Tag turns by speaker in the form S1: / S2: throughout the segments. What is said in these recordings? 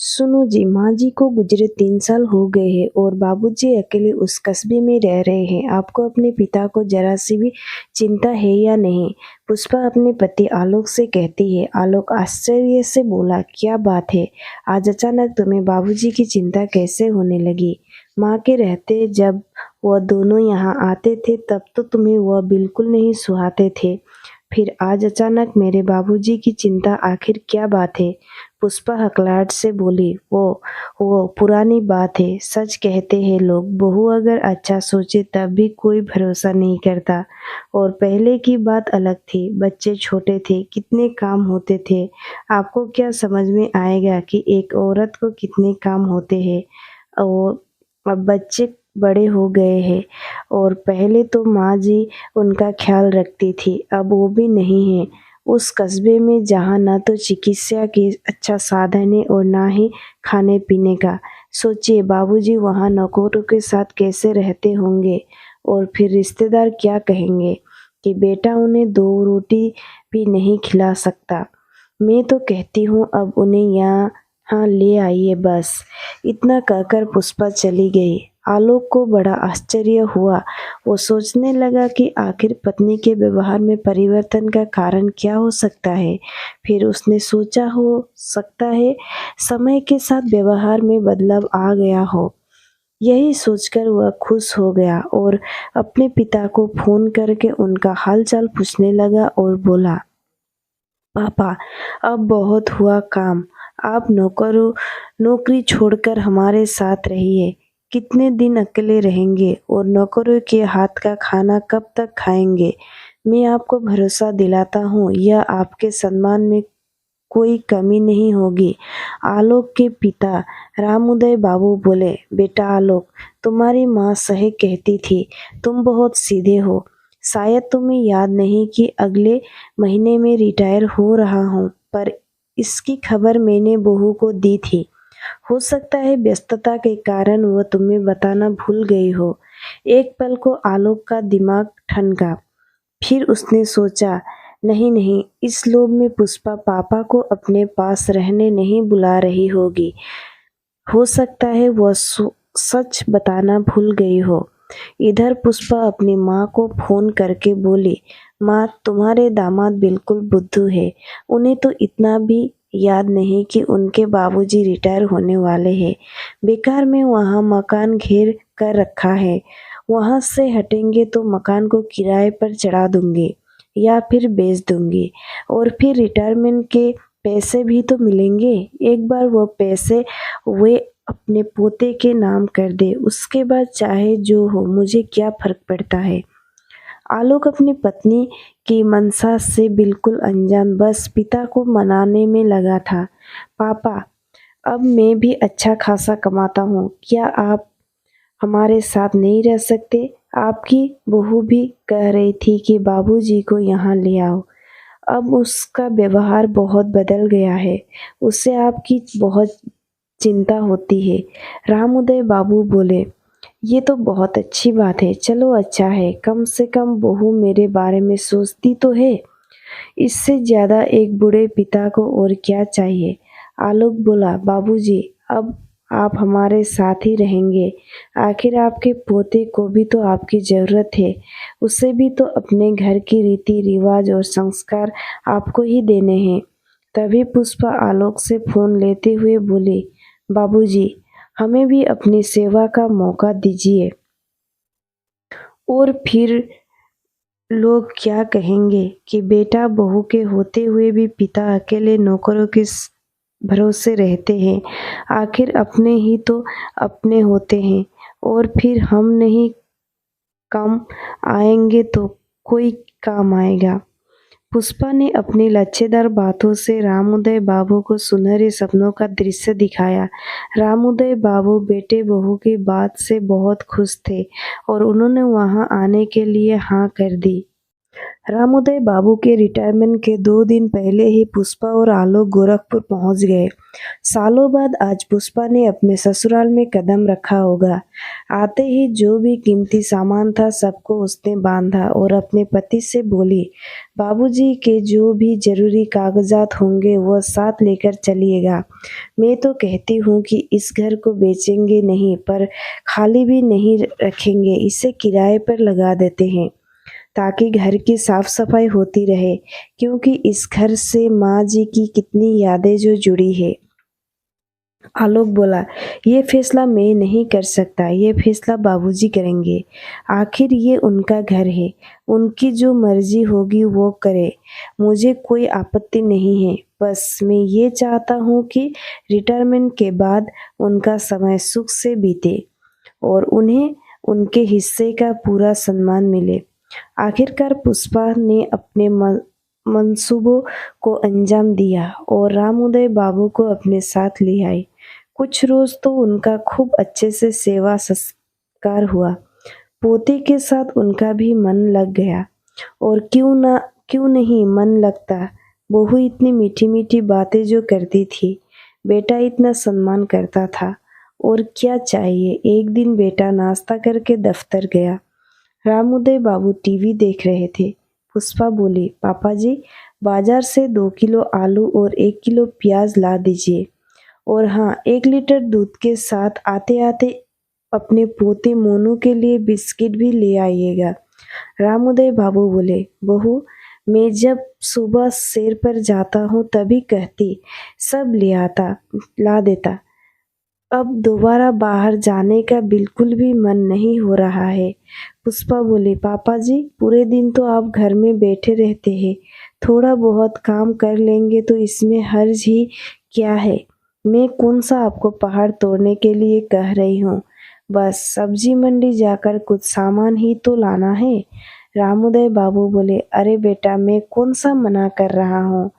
S1: सुनो जी, माँ जी को गुजरे 3 साल हो गए हैं और बाबूजी अकेले उस कस्बे में रह रहे हैं। आपको अपने पिता को जरा सी भी चिंता है या नहीं? पुष्पा अपने पति आलोक से कहती है। आलोक आश्चर्य से बोला, क्या बात है? आज अचानक तुम्हें बाबूजी की चिंता कैसे होने लगी? माँ के रहते जब वह दोनों यहाँ आते थे तब तो तुम्हें वह बिल्कुल नहीं सुहाते थे। फिर आज अचानक मेरे बाबूजी की चिंता, आखिर क्या बात है? पुष्पा हकलाहट से बोली, वो पुरानी बात है। सच कहते हैं लोग, बहू अगर अच्छा सोचे तब भी कोई भरोसा नहीं करता। और पहले की बात अलग थी, बच्चे छोटे थे, कितने काम होते थे। आपको क्या समझ में आएगा कि एक औरत को कितने काम होते हैं। और अब बच्चे बड़े हो गए हैं और पहले तो माँ जी उनका ख्याल रखती थी, अब वो भी नहीं है। उस कस्बे में जहाँ न तो चिकित्सा के अच्छा साधन है और ना ही खाने पीने का। सोचिए, बाबूजी वहाँ नौकरों के साथ कैसे रहते होंगे। और फिर रिश्तेदार क्या कहेंगे कि बेटा उन्हें 2 रोटी भी नहीं खिला सकता। मैं तो कहती हूँ अब उन्हें यहाँ ले आइए बस। इतना कहकर पुष्पा चली गई। आलोक को बड़ा आश्चर्य हुआ। वो सोचने लगा कि आखिर पत्नी के व्यवहार में परिवर्तन का कारण क्या हो सकता है। फिर उसने सोचा, हो सकता है समय के साथ व्यवहार में बदलाव आ गया हो। यही सोचकर वह खुश हो गया और अपने पिता को फोन करके उनका हालचाल पूछने लगा और बोला, पापा, अब बहुत हुआ काम। आप नौकरी छोड़कर हमारे साथ रहिए। कितने दिन अकेले रहेंगे और नौकरों के हाथ का खाना कब तक खाएंगे? मैं आपको भरोसा दिलाता हूँ, यह आपके सम्मान में कोई कमी नहीं होगी। आलोक के पिता रामउदय बाबू बोले, बेटा आलोक, तुम्हारी माँ सही कहती थी, तुम बहुत सीधे हो। शायद तुम्हें याद नहीं कि अगले महीने में रिटायर हो रहा हूँ, पर इसकी खबर मैंने बहू को दी थी। हो सकता है व्यस्तता के कारण वह तुम्हें बताना भूल गई हो। एक पल को आलोक का दिमाग ठनका। फिर उसने सोचा, नहीं नहीं, इस लोभ में पुष्पा पापा को अपने पास रहने नहीं बुला रही होगी। हो सकता है वह सच बताना भूल गई हो। इधर पुष्पा अपनी माँ को फोन करके बोली, माँ, तुम्हारे दामाद बिल्कुल बुद्धू है। उन्हें तो इतना भी याद नहीं कि उनके बाबूजी रिटायर होने वाले हैं। बेकार में वहाँ मकान घेर कर रखा है। वहाँ से हटेंगे तो मकान को किराए पर चढ़ा दूंगी या फिर बेच दूंगी और फिर रिटायरमेंट के पैसे भी तो मिलेंगे। एक बार वो पैसे वे अपने पोते के नाम कर दे, उसके बाद चाहे जो हो, मुझे क्या फर्क पड़ता है। आलोक अपनी पत्नी की मंशा से बिल्कुल अनजान बस पिता को मनाने में लगा था। पापा, अब मैं भी अच्छा खासा कमाता हूँ, क्या आप हमारे साथ नहीं रह सकते? आपकी बहू भी कह रही थी कि बाबूजी को यहाँ ले आओ। अब उसका व्यवहार बहुत बदल गया है, उससे आपकी बहुत चिंता होती है। रामउदय बाबू बोले, ये तो बहुत अच्छी बात है। चलो अच्छा है, कम से कम बहू मेरे बारे में सोचती तो है। इससे ज्यादा एक बूढ़े पिता को और क्या चाहिए। आलोक बोला, बाबूजी, अब आप हमारे साथ ही रहेंगे। आखिर आपके पोते को भी तो आपकी जरूरत है। उसे भी तो अपने घर की रीति रिवाज और संस्कार आपको ही देने हैं। तभी पुष्पा आलोक से फोन लेते हुए बोली, बाबूजी, हमें भी अपनी सेवा का मौका दीजिए। और फिर लोग क्या कहेंगे कि बेटा बहू के होते हुए भी पिता अकेले नौकरों के भरोसे रहते हैं। आखिर अपने ही तो अपने होते हैं। और फिर हम नहीं काम आएंगे तो कोई काम आएगा। पुष्पा ने अपनी लच्छेदार बातों से रामउदय बाबू को सुनहरे सपनों का दृश्य दिखाया। रामउदय बाबू बेटे बहू की बात से बहुत खुश थे और उन्होंने वहां आने के लिए हाँ कर दी। रामोदय बाबू के रिटायरमेंट के 2 दिन पहले ही पुष्पा और आलोक गोरखपुर पहुंच गए। सालों बाद आज पुष्पा ने अपने ससुराल में कदम रखा होगा। आते ही जो भी कीमती सामान था सबको उसने बांधा और अपने पति से बोली, बाबूजी के जो भी जरूरी कागजात होंगे वो साथ लेकर चलिएगा। मैं तो कहती हूँ कि इस घर को बेचेंगे नहीं पर खाली भी नहीं रखेंगे, इसे किराए पर लगा देते हैं ताकि घर की साफ सफाई होती रहे, क्योंकि इस घर से माँ जी की कितनी यादें जो जुड़ी है। आलोक बोला, ये फैसला मैं नहीं कर सकता, ये फैसला बाबूजी करेंगे। आखिर ये उनका घर है, उनकी जो मर्जी होगी वो करे, मुझे कोई आपत्ति नहीं है। बस मैं ये चाहता हूँ कि रिटायरमेंट के बाद उनका समय सुख से बीते और उन्हें उनके हिस्से का पूरा सम्मान मिले। आखिरकार पुष्पा ने अपने मंसूबों को अंजाम दिया और रामोदय बाबू को अपने साथ ले आई। कुछ रोज तो उनका खूब अच्छे से सेवा सत्कार हुआ। पोते के साथ उनका भी मन लग गया और क्यों नहीं मन लगता। बहू इतनी मीठी मीठी बातें जो करती थी, बेटा इतना सम्मान करता था। और क्या चाहिए। एक दिन बेटा नाश्ता करके दफ्तर गया। रामोदय बाबू टीवी देख रहे थे। पुष्पा बोली, पापा जी बाजार से 2 किलो आलू और 1 किलो प्याज ला दीजिए, और हाँ 1 लीटर दूध के साथ आते आते अपने पोते मोनू के लिए बिस्किट भी ले आइएगा। रामोदय बाबू बोले, बहू मैं जब सुबह सैर पर जाता हूँ तभी कहती, सब ला देता। अब दोबारा बाहर जाने का बिल्कुल भी मन नहीं हो रहा है। पुष्पा बोली, पापा जी पूरे दिन तो आप घर में बैठे रहते हैं, थोड़ा बहुत काम कर लेंगे तो इसमें हर्ज ही क्या है। मैं कौन सा आपको पहाड़ तोड़ने के लिए कह रही हूँ, बस सब्जी मंडी जाकर कुछ सामान ही तो लाना है। रामोदय बाबू बोले, अरे बेटा मैं कौन सा मना कर रहा हूँ,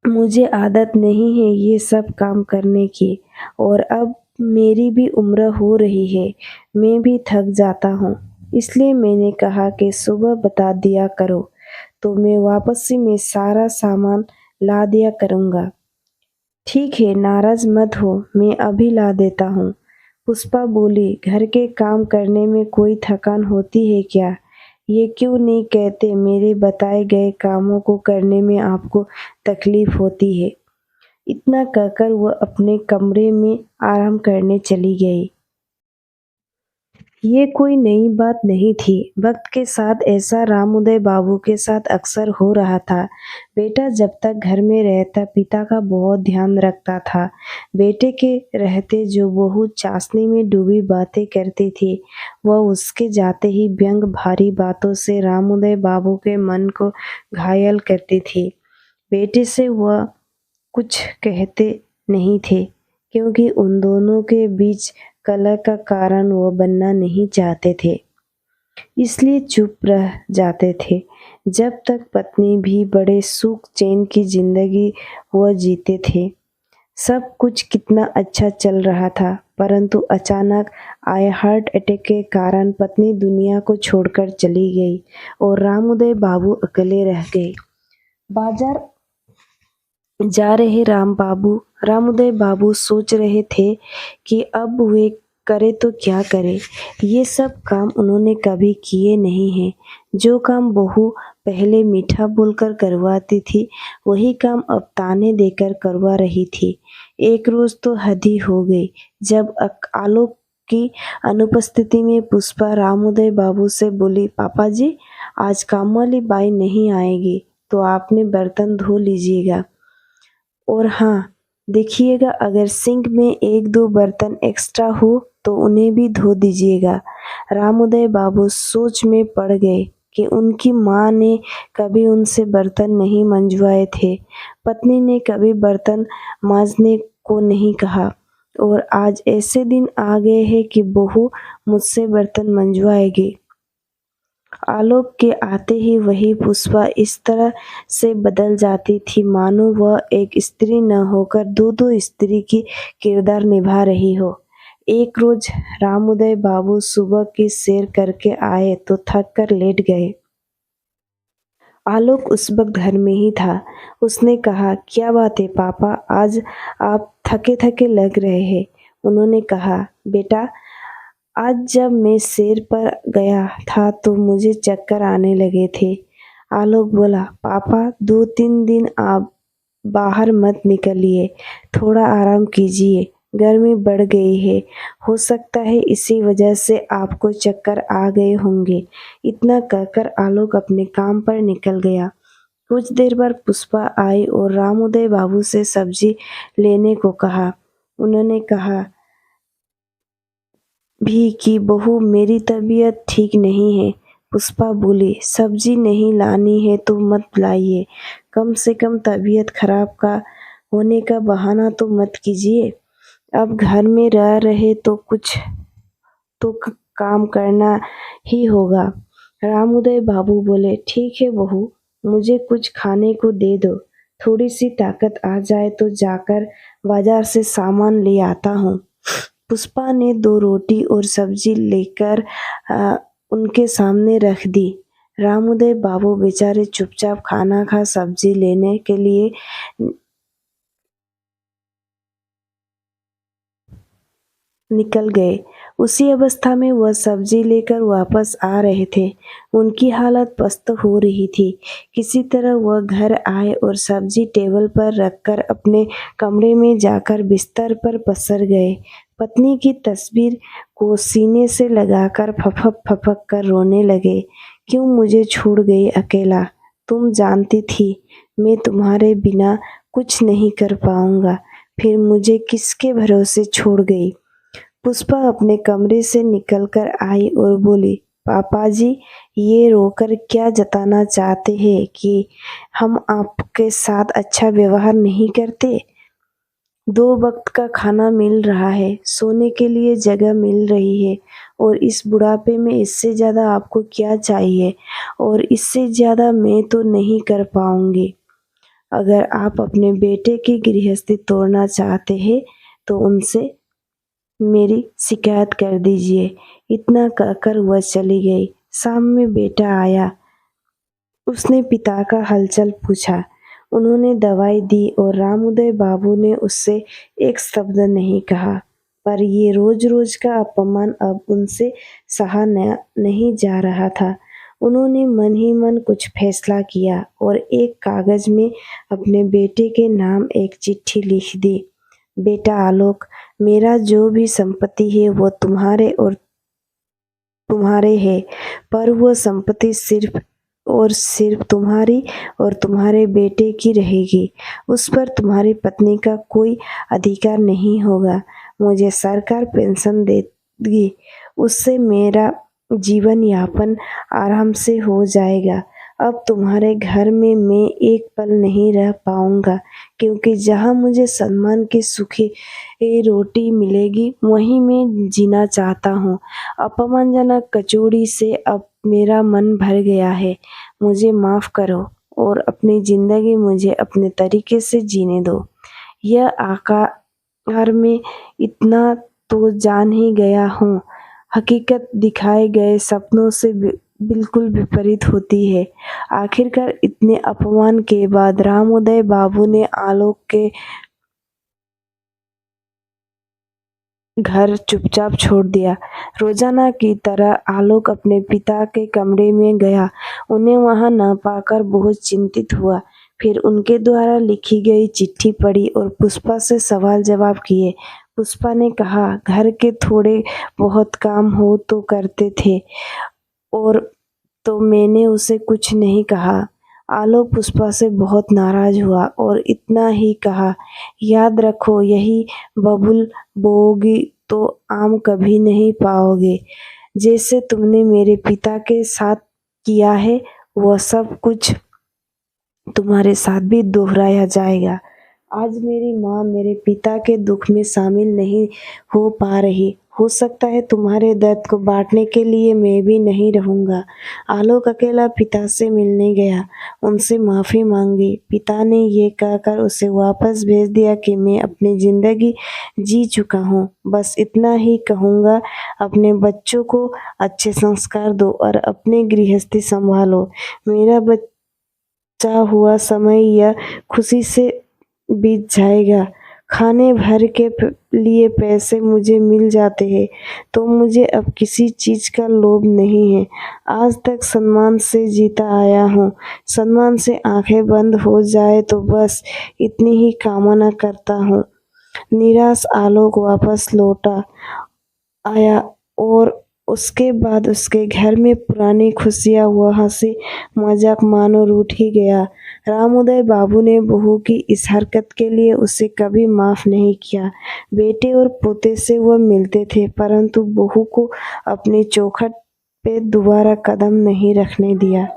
S1: मुझे आदत नहीं है ये सब काम करने की, और अब मेरी भी उम्र हो रही है, मैं भी थक जाता हूँ। इसलिए मैंने कहा कि सुबह बता दिया करो तो मैं वापसी में सारा सामान ला दिया करूँगा। ठीक है नाराज मत हो, मैं अभी ला देता हूँ। पुष्पा बोली, घर के काम करने में कोई थकान होती है क्या। ये क्यों नहीं कहते मेरे बताए गए कामों को करने में आपको तकलीफ होती है। इतना कहकर वह अपने कमरे में आराम करने चली गई। ये कोई नई बात नहीं थी। वक्त के साथ ऐसा रामोदय बाबू के साथ अक्सर हो रहा था। बेटा जब तक घर में रहता पिता का बहुत ध्यान रखता था। बेटे के रहते जो बहू चाशनी में डूबी बातें करती थी, वह उसके जाते ही व्यंग भारी बातों से रामोदय बाबू के मन को घायल करती थी। बेटे से वह कुछ कहते नहीं थे, क्योंकि उन दोनों के बीच कलह का कारण वो बनना नहीं चाहते थे, इसलिए चुप रह जाते थे। जब तक पत्नी भी बड़े सुख चैन की जिंदगी वो जीते थे। सब कुछ कितना अच्छा चल रहा था, परंतु अचानक आए हार्ट अटैक के कारण पत्नी दुनिया को छोड़कर चली गई और रामोदय बाबू अकेले रह गए। बाजार जा रहे रामोदय बाबू सोच रहे थे कि अब वे करे तो क्या करे। ये सब काम उन्होंने कभी किए नहीं हैं। जो काम बहू पहले मीठा बोलकर करवाती थी, वही काम अब ताने देकर करवा रही थी। एक रोज तो हद ही हो गई, जब आलोक की अनुपस्थिति में पुष्पा रामोदय बाबू से बोली, पापा जी आज काम वाली बाई नहीं आएगी तो आपने बर्तन धो लीजिएगा, और हाँ देखिएगा अगर सिंक में 1-2 बर्तन एक्स्ट्रा हो तो उन्हें भी धो दीजिएगा। रामोदय बाबू सोच में पड़ गए कि उनकी माँ ने कभी उनसे बर्तन नहीं मंजवाए थे, पत्नी ने कभी बर्तन मांजने को नहीं कहा, और आज ऐसे दिन आ गए हैं कि बहू मुझसे बर्तन मंजवाएगी। आलोक के आते ही वही पुष्पा इस तरह से बदल जाती थी मानो वह एक स्त्री न होकर दो स्त्री की किरदार निभा रही हो। एक रोज रामुदय बाबू सुबह की सैर करके आए तो थक कर लेट गए। आलोक उस वक्त घर में ही था। उसने कहा, क्या बात है पापा, आज आप थके थके लग रहे हैं। उन्होंने कहा, बेटा, आज जब मैं सैर पर गया था तो मुझे चक्कर आने लगे थे। आलोक बोला, पापा, 2-3 दिन आप बाहर मत निकलिए, थोड़ा आराम कीजिए, गर्मी बढ़ गई है, हो सकता है इसी वजह से आपको चक्कर आ गए होंगे। इतना कहकर आलोक अपने काम पर निकल गया। कुछ देर बाद पुष्पा आई और रामुदय बाबू से सब्जी लेने को कहा। उन्होंने कहा भी कि बहू, मेरी तबीयत ठीक नहीं है। पुष्पा बोली, सब्जी नहीं लानी है तो मत लाइए, कम से कम तबीयत खराब का होने का बहाना तो मत कीजिए। अब घर में रह रहे तो कुछ तो काम करना ही होगा। रामुदय बाबू बोले, ठीक है बहू, मुझे कुछ खाने को दे दो, थोड़ी सी ताकत आ जाए तो जाकर बाजार से सामान ले आता हूँ। पुष्पा ने 2 रोटी और सब्जी लेकर उनके सामने रख दी। रामुदय बाबू बेचारे चुपचाप खाना खा सब्जी लेने के लिए निकल गए। उसी अवस्था में वह सब्जी लेकर वापस आ रहे थे। उनकी हालत पस्त हो रही थी। किसी तरह वह घर आए और सब्जी टेबल पर रखकर अपने कमरे में जाकर बिस्तर पर पसर गए। पत्नी की तस्वीर को सीने से लगाकर फपक फपक कर रोने लगे। क्यों मुझे छोड़ गई अकेला? तुम जानती थी मैं तुम्हारे बिना कुछ नहीं कर पाऊंगा, फिर मुझे किसके भरोसे छोड़ गई? पुष्पा अपने कमरे से निकलकर आई और बोली, पापा जी, ये रोकर क्या जताना चाहते हैं कि हम आपके साथ अच्छा व्यवहार नहीं करते? 2 वक्त का खाना मिल रहा है, सोने के लिए जगह मिल रही है, और इस बुढ़ापे में इससे ज़्यादा आपको क्या चाहिए? और इससे ज़्यादा मैं तो नहीं कर पाऊंगी। अगर आप अपने बेटे की गृहस्थी तोड़ना चाहते हैं तो उनसे मेरी शिकायत कर दीजिए। इतना कहकर वह चली गई। शाम में बेटा आया। उसने पिता का हालचाल पूछा। उन्होंने दवाई दी और रामुदय बाबू ने उससे एक शब्द नहीं कहा। पर ये रोज-रोज का अपमान अब उनसे सहा नहीं जा रहा था। उन्होंने मन ही मन कुछ फैसला किया और एक कागज में अपने बेटे के नाम एक चिट्ठी लिख दी। बेटा आलोक, मेरा जो भी संपत्ति है वो तुम्हारे और तुम्हारे है, पर वो संपत्ति सिर्फ और सिर्फ तुम्हारी और तुम्हारे बेटे की रहेगी। उस पर तुम्हारी पत्नी का कोई अधिकार नहीं होगा। मुझे सरकार पेंशन देगी, उससे मेरा जीवन यापन आराम से हो जाएगा। अब तुम्हारे घर में मैं एक पल नहीं रह पाऊंगा, क्योंकि जहाँ मुझे सम्मान की सूखी रोटी मिलेगी वहीं मैं जीना चाहता हूँ। अपमानजनक कचौड़ी से अब मेरा मन भर गया है। मुझे माफ़ करो और अपनी ज़िंदगी मुझे अपने तरीके से जीने दो। यह आकार में इतना तो जान ही गया हूँ, हकीकत दिखाए गए सपनों से बिल्कुल विपरीत होती है। आखिरकार इतने अपमान के बाद रामुदय बाबू ने आलोक के घर चुपचाप छोड़ दिया। रोजाना की तरह आलोक अपने पिता के कमरे में गया। उन्हें वहां न पाकर बहुत चिंतित हुआ। फिर उनके द्वारा लिखी गई चिट्ठी पढ़ी और पुष्पा से सवाल जवाब किए। पुष्पा ने कहा, घर के थोड़े बहुत काम हो तो करते थे, और तो मैंने उसे कुछ नहीं कहा। आलोक पुष्पा से बहुत नाराज हुआ और इतना ही कहा, याद रखो, यही बबुल बोओगी तो आम कभी नहीं पाओगे। जैसे तुमने मेरे पिता के साथ किया है वह सब कुछ तुम्हारे साथ भी दोहराया जाएगा। आज मेरी माँ मेरे पिता के दुख में शामिल नहीं हो पा रही हो सकता है तुम्हारे दर्द को बांटने के लिए मैं भी नहीं रहूँगा। आलोक अकेला पिता से मिलने गया, उनसे माफ़ी मांगी। पिता ने ये कहकर उसे वापस भेज दिया कि मैं अपनी ज़िंदगी जी चुका हूँ, बस इतना ही कहूँगा, अपने बच्चों को अच्छे संस्कार दो और अपनी गृहस्थी संभालो। मेरा बचा हुआ समय यह खुशी से बीत जाएगा। खाने भर के लिए पैसे मुझे मिल जाते हैं, तो मुझे अब किसी चीज़ का लोभ नहीं है। आज तक सम्मान से जीता आया हूँ, सम्मान से आंखें बंद हो जाए तो बस इतनी ही कामना करता हूँ। निराश आलोक वापस लौटा आया और उसके बाद उसके घर में पुरानी खुशियाँ हुआ हँसी मजाक मानो रूठ ही गया। रामोदय बाबू ने बहू की इस हरकत के लिए उसे कभी माफ़ नहीं किया। बेटे और पोते से वह मिलते थे, परंतु बहू को अपनी चौखट पे दोबारा कदम नहीं रखने दिया।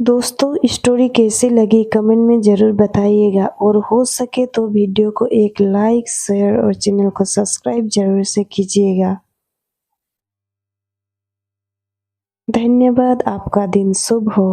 S1: दोस्तों, स्टोरी कैसी लगी कमेंट में ज़रूर बताइएगा और हो सके तो वीडियो को एक लाइक, शेयर और चैनल को सब्सक्राइब ज़रूर से कीजिएगा। धन्यवाद। आपका दिन शुभ हो।